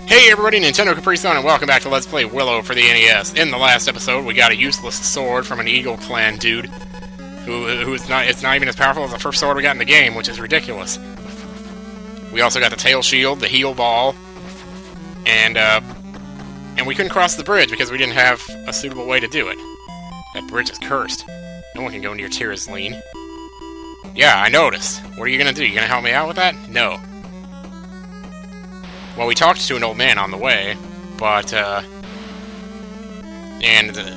Hey everybody, Nintendo Capri Sun, and welcome back to Let's Play Willow for the NES. In the last episode, we got a useless sword from an Eagle Clan dude, it's not even as powerful as the first sword we got in the game, which is ridiculous. We also got the tail shield, the heal ball, and we couldn't cross the bridge because we didn't have a suitable way to do it. That bridge is cursed. No one can go near Tir Asleen. Yeah, I noticed. What are you gonna do? You gonna help me out with that? No. Well, we talked to an old man on the way, but,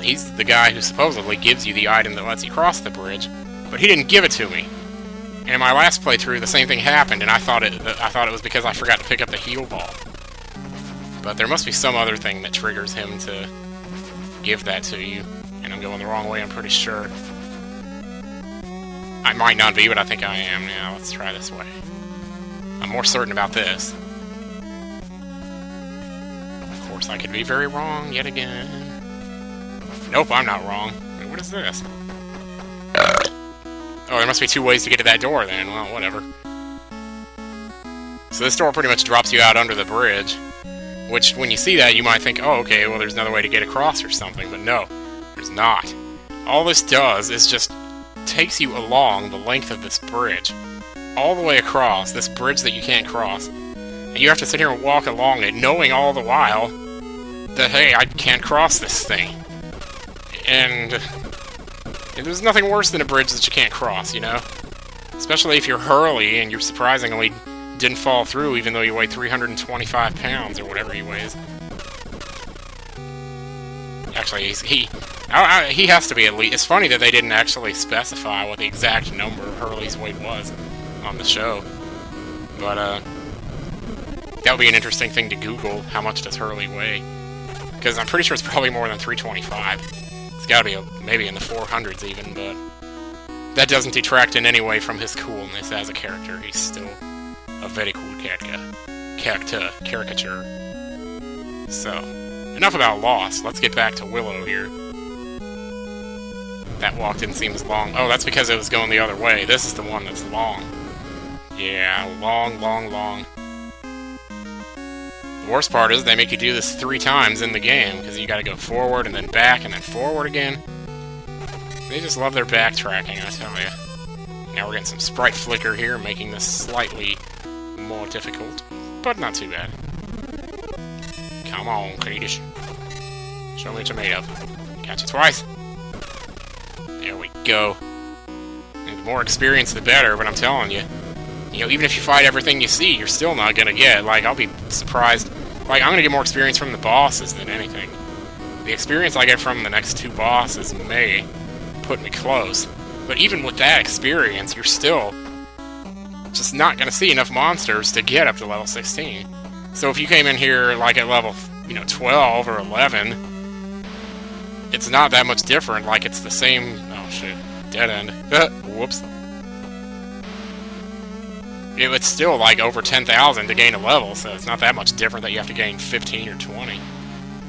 he's the guy who supposedly gives you the item that lets you cross the bridge, but he didn't give it to me. And in my last playthrough, the same thing happened, and I thought it was because I forgot to pick up the heal ball. But there must be some other thing that triggers him to give that to you, and I'm going the wrong way, I'm pretty sure. I might not be, but I think I am. Now, let's try this way. I'm more certain about this. Of course, I could be very wrong yet again. Nope, I'm not wrong. Wait, what is this? Oh, there must be two ways to get to that door then. Well, whatever. So this door pretty much drops you out under the bridge, which, when you see that, you might think, oh, okay, well, there's another way to get across or something, but no, there's not. All this does is just takes you along the length of this bridge, all the way across, this bridge that you can't cross, and you have to sit here and walk along it, knowing all the while that, hey, I can't cross this thing. And there's nothing worse than a bridge that you can't cross, you know? Especially if you're Hurley and you surprisingly didn't fall through even though you weigh 325 pounds or whatever he weighs. Actually, he has to be at least... It's funny that they didn't actually specify what the exact number of Hurley's weight was on the show. But, that would be an interesting thing to Google. How much does Hurley weigh? Because I'm pretty sure it's probably more than 325. It's gotta be maybe in the 400s even, but... that doesn't detract in any way from his coolness as a character. He's still a very cool caricature. So, enough about Lost. Let's get back to Willow here. That walk didn't seem as long. Oh, that's because it was going the other way. This is the one that's long. Yeah, long, long, long. The worst part is they make you do this 3 times in the game, because you gotta go forward and then back and then forward again. They just love their backtracking, I tell you. Now we're getting some sprite flicker here, making this slightly more difficult, but not too bad. Come on, Cletus. Show me what you're made of. Catch it twice. There we go. And the more experience, the better, but I'm telling you. You know, even if you fight everything you see, you're still not gonna get, like, I'll be surprised. Like, I'm gonna get more experience from the bosses than anything. The experience I get from the next 2 bosses may put me close. But even with that experience, you're still just not gonna see enough monsters to get up to level 16. So if you came in here, like, at level, 12 or 11, it's not that much different, like, it's the same... Oh, shit. Dead end. Whoops. It's still, like, over 10,000 to gain a level, so it's not that much different that you have to gain 15 or 20.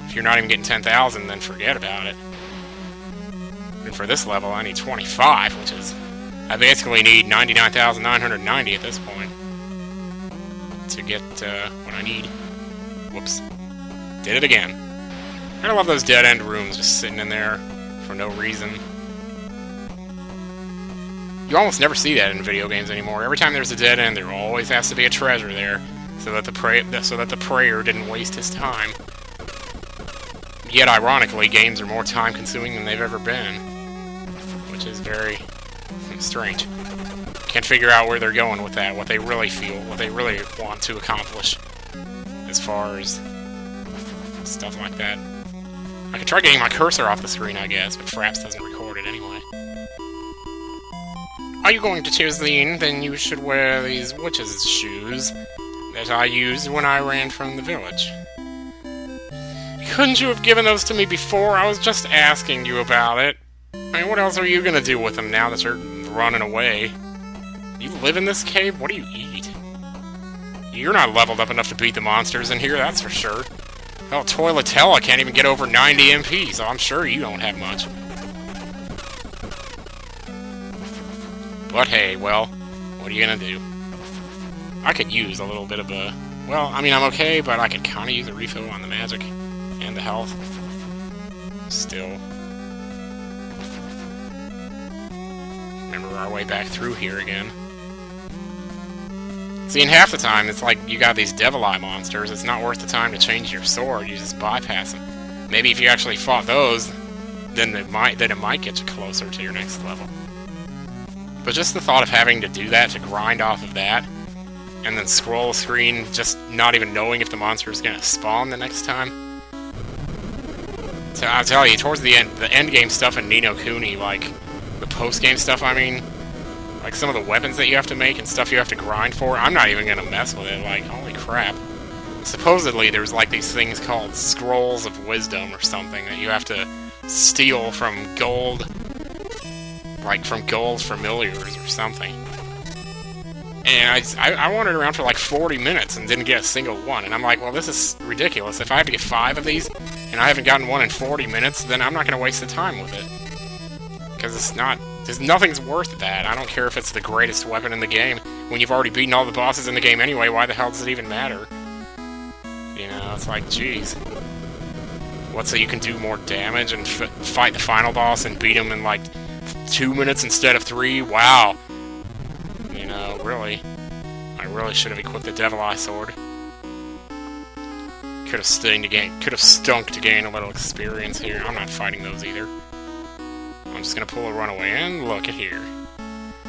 If you're not even getting 10,000, then forget about it. And for this level, I need 25, which is... I basically need 99,990 at this point to get what I need. Whoops. Did it again. I love those dead-end rooms just sitting in there for no reason. You almost never see that in video games anymore. Every time there's a dead end, there always has to be a treasure there, so that the prayer didn't waste his time. Yet, ironically, games are more time-consuming than they've ever been, which is very strange. Can't figure out where they're going with that, what they really feel, what they really want to accomplish, as far as stuff like that. I could try getting my cursor off the screen, I guess, but Fraps doesn't record it anyway. Are you going to Tir Asleen? Then you should wear these witch's shoes that I used when I ran from the village. Couldn't you have given those to me before? I was just asking you about it. I mean, what else are you gonna do with them now that you're running away? You live in this cave? What do you eat? You're not leveled up enough to beat the monsters in here, that's for sure. Hell, Toiletella can't even get over 90 MP, so I'm sure you don't have much. But hey, well, what are you gonna do? I could use a little bit of a Well, I mean, I'm okay, but I could kind of use a refill on the magic and the health. Still. Remember our way back through here again. See, and half the time, it's like you got these Devil Eye monsters. It's not worth the time to change your sword. You just bypass them. Maybe if you actually fought those, then it might get you closer to your next level. But just the thought of having to do that, to grind off of that, and then scroll screen, just not even knowing if the monster is going to spawn the next time. So I'll tell you, towards the end game stuff in Ni no Kuni, like, the post-game stuff, I mean, like some of the weapons that you have to make and stuff you have to grind for, I'm not even going to mess with it, like, holy crap. Supposedly, there's like these things called Scrolls of Wisdom or something that you have to steal from gold, like from gold familiars or something. And I wandered around for like 40 minutes and didn't get a single one, and I'm like, well, this is ridiculous. If I have to get 5 of these, and I haven't gotten one in 40 minutes, then I'm not going to waste the time with it. Because it's not... nothing's worth that. I don't care if it's the greatest weapon in the game. When you've already beaten all the bosses in the game anyway, why the hell does it even matter? You know, it's like, jeez. What, so you can do more damage and fight the final boss and beat him in like 2 minutes instead of 3? Wow. You know, really. I really should have equipped the Devil Eye sword. Could have stunk to gain a little experience here. I'm not fighting those either. I'm just gonna pull a runaway, and look at here.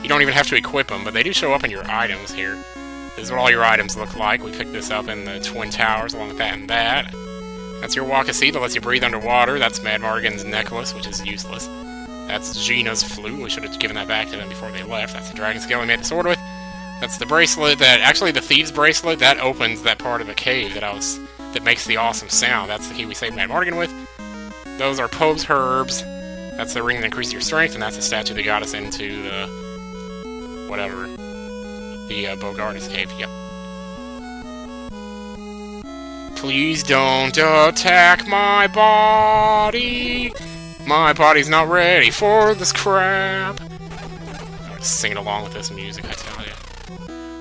You don't even have to equip them, but they do show up in your items here. This is what all your items look like. We picked this up in the Twin Towers, along with that and that. That's your Wakasi that lets you breathe underwater. That's Mad Mardigan's necklace, which is useless. That's Gina's flute. We should have given that back to them before they left. That's the dragon scale we made the sword with. That's the bracelet that... Actually, the Thieves Bracelet, that opens that part of the cave that makes the awesome sound. That's the key we saved Mad Mardigan with. Those are Pope's herbs. That's the ring that increases your strength, and that's the statue that got us into the... whatever. The Bogart's cave, yep. Please don't attack my body! My body's not ready for this crap! I'm just singing along with this music, I tell you.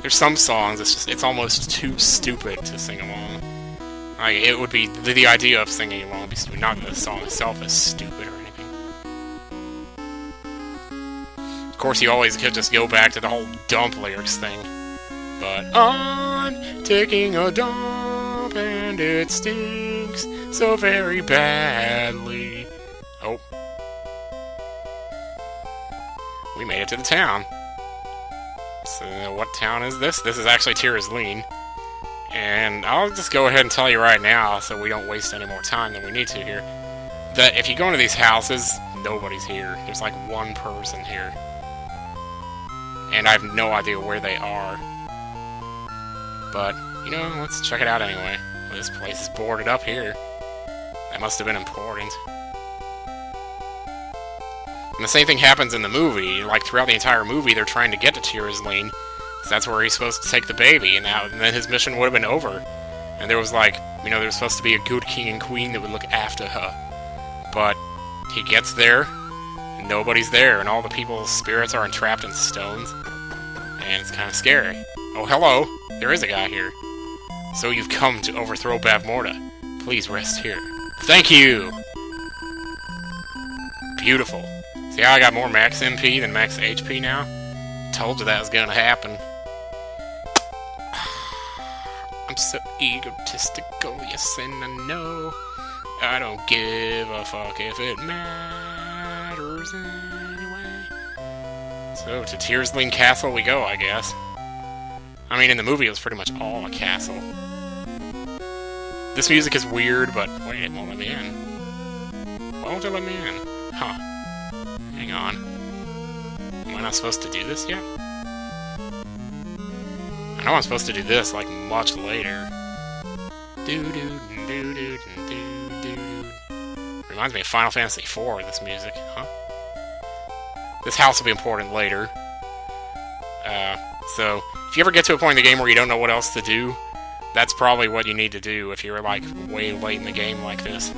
There's some songs, it's almost too stupid to sing along. Like, it would be... The idea of singing along would be stupid, not that the song itself is stupid or anything. Of course, you always could just go back to the whole dump lyrics thing. But I'm taking a dump and it stinks so very badly. Oh. We made it to the town. So, what town is this? This is actually Tir Asleen. And I'll just go ahead and tell you right now, so we don't waste any more time than we need to here, that if you go into these houses, nobody's here. There's like one person here. And I have no idea where they are. But, you know, let's check it out anyway. Well, this place is boarded up here. That must have been important. And the same thing happens in the movie. Like, throughout the entire movie, they're trying to get to Tir Asleen. That's where he's supposed to take the baby, and then his mission would have been over. And there was like, you know, there was supposed to be a good king and queen that would look after her. But he gets there, and nobody's there, and all the people's spirits are entrapped in stones. And it's kind of scary. Oh, hello! There is a guy here. So you've come to overthrow Bavmorda. Please rest here. Thank you! Beautiful. See how I got more max MP than max HP now? Told you that was gonna happen. I'm so egotistical, yes and I know. I don't give a fuck if it matters anyway. So, to Tir Asleen Castle we go, I guess. I mean, in the movie it was pretty much all a castle. This music is weird, but wait, it won't let me in. Why won't it let me in? Huh. Hang on. Am I not supposed to do this yet? I know I'm supposed to do this, like, much later. Reminds me of Final Fantasy IV, this music, huh? This house will be important later. So, if you ever get to a point in the game where you don't know what else to do, that's probably what you need to do if you're, like, way late in the game like this.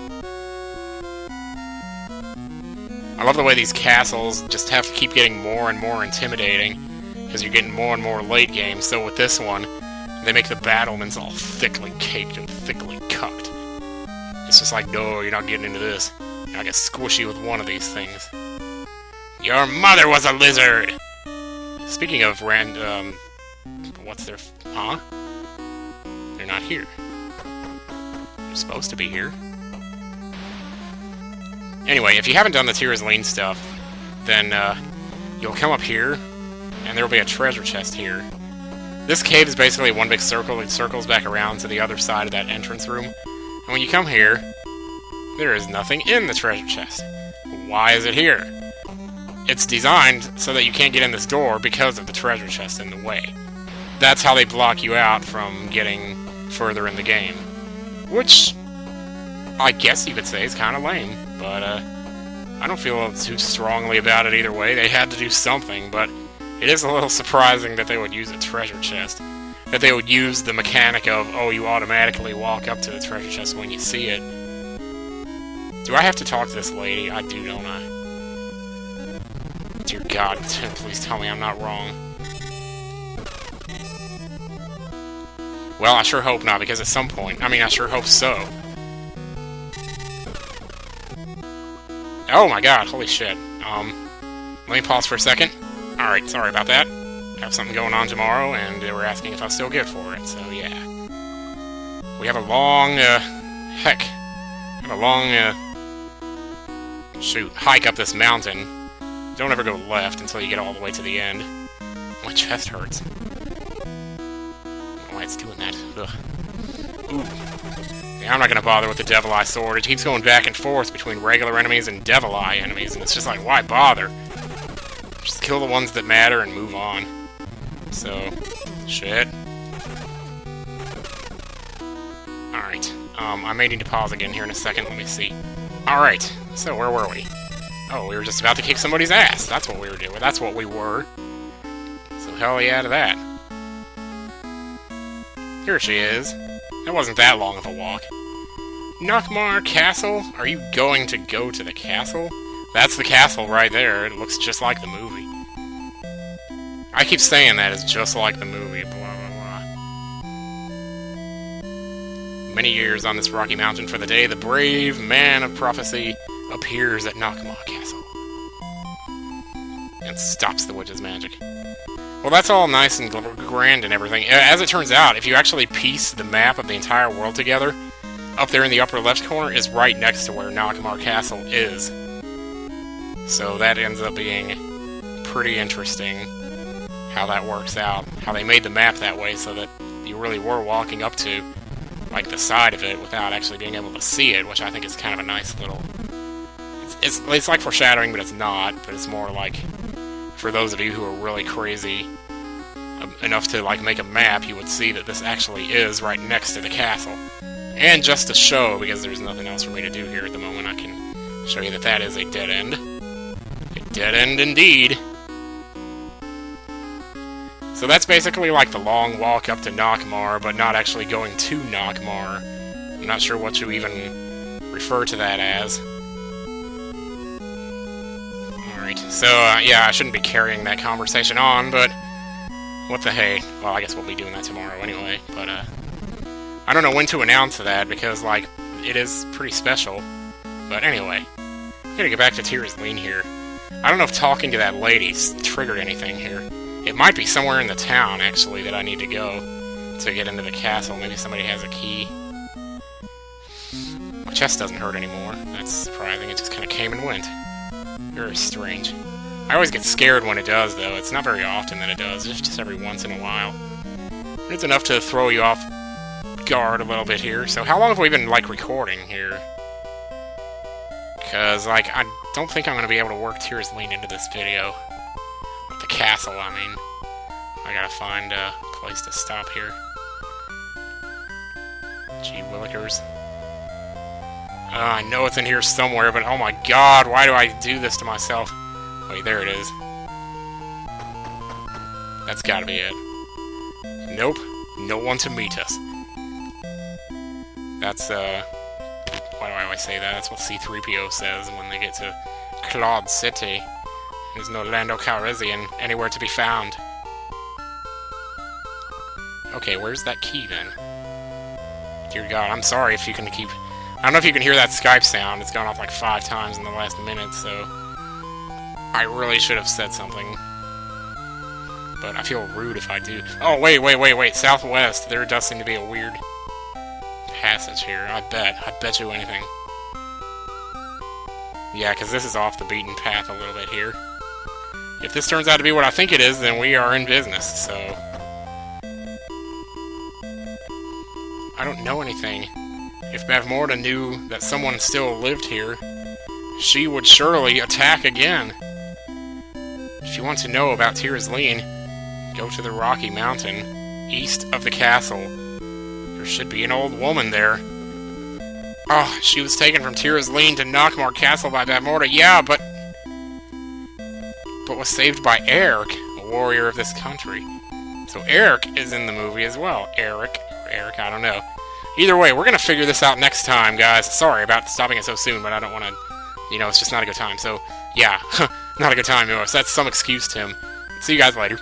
I love the way these castles just have to keep getting more and more intimidating, because you're getting more and more late game. So with this one, They make the battlements all thickly caked and thickly cooked. It's just like, no, you're not getting into this. I get squishy with one of these things. Your mother was a lizard! Speaking of what's their... Huh? They're not here. They're supposed to be here. Anyway, if you haven't done the Tir Asleen stuff, then you'll come up here, and there will be a treasure chest here. This cave is basically one big circle. It circles back around to the other side of that entrance room. And when you come here, there is nothing in the treasure chest. Why is it here? It's designed so that you can't get in this door because of the treasure chest in the way. That's how they block you out from getting further in the game. Which, I guess you could say is kind of lame, but I don't feel too strongly about it either way. They had to do something, but it is a little surprising that they would use a treasure chest. That they would use the mechanic of, oh, you automatically walk up to the treasure chest when you see it. Do I have to talk to this lady? I do, don't I? Dear God, please tell me I'm not wrong. Well, I sure hope not, because at some point... I mean, I sure hope so. Oh my god, holy shit. Let me pause for a second. Alright, sorry about that. I have something going on tomorrow, and they were asking if I was still good for it, so yeah. We have a long, hike up this mountain. Don't ever go left until you get all the way to the end. My chest hurts. I don't know why it's doing that. Ugh. Ooh. Yeah, I'm not gonna bother with the Devil Eye Sword. It keeps going back and forth between regular enemies and Devil Eye enemies, and it's just like, why bother? Just kill the ones that matter and move on. So, shit. Alright. I may need to pause again here in a second. Let me see. Alright, so where were we? Oh, we were just about to kick somebody's ass. That's what we were doing. That's what we were. So hell yeah to that. Here she is. That wasn't that long of a walk. Nockmaar Castle? Are you going to go to the castle? That's the castle right there. It looks just like the movie. I keep saying that it's just like the movie, blah blah blah. Many years on this rocky mountain for the day the brave man of prophecy appears at Nockmaar Castle. And stops the witch's magic. Well, that's all nice and grand and everything. As it turns out, if you actually piece the map of the entire world together, up there in the upper left corner is right next to where Nockmaar Castle is. So that ends up being pretty interesting how that works out. How they made the map that way so that you really were walking up to, like, the side of it without actually being able to see it, which I think is kind of a nice little... It's like foreshadowing, but it's not. But it's more like, for those of you who are really crazy enough to, like, make a map, you would see that this actually is right next to the castle. And just to show, because there's nothing else for me to do here at the moment, I can show you that that is a dead end. A dead end indeed. So that's basically like the long walk up to Nockmaar, but not actually going to Nockmaar. I'm not sure what you even refer to that as. Alright, so, yeah, I shouldn't be carrying that conversation on, but what the hey. Well, I guess we'll be doing that tomorrow anyway, but, I don't know when to announce that, because, like, it is pretty special. But anyway, I'm gonna get back to Tir Asleen here. I don't know if talking to that lady triggered anything here. It might be somewhere in the town, actually, that I need to go to get into the castle. Maybe somebody has a key. My chest doesn't hurt anymore. That's surprising. It just kind of came and went. Very strange. I always get scared when it does, though. It's not very often that it does. It's just every once in a while. It's enough to throw you off guard a little bit here. So how long have we been, like, recording here? Because, like, I don't think I'm going to be able to work Tir Asleen into this video. With the castle, I mean. I gotta find a place to stop here. Gee willikers. I know it's in here somewhere, but oh my god, why do I do this to myself? Wait, there it is. That's gotta be it. Nope. No one to meet us. That's, why do I always say that? That's what C-3PO says when they get to Cloud City. There's no Lando Calrissian anywhere to be found. Okay, where's that key, then? Dear God, I'm sorry if you can keep... I don't know if you can hear that Skype sound. It's gone off like 5 times in the last minute, so... I really should have said something. But I feel rude if I do. Oh, wait. Southwest. There does seem to be a weird passage here. I bet you anything. Yeah, because this is off the beaten path a little bit here. If this turns out to be what I think it is, then we are in business, so... I don't know anything. If Bavmorda knew that someone still lived here, she would surely attack again. If you want to know about Tir Asleen, go to the Rocky Mountain, east of the castle. There should be an old woman there. Oh, she was taken from Tir Asleen to Nockmaar Castle by Bavmorda. Yeah, but was saved by Eric, a warrior of this country. So Eric is in the movie as well. Eric, I don't know. Either way, we're gonna figure this out next time, guys. Sorry about stopping it so soon, but I don't want to... You know, it's just not a good time. So, yeah, not a good time, so that's some excuse, Tim. See you guys later.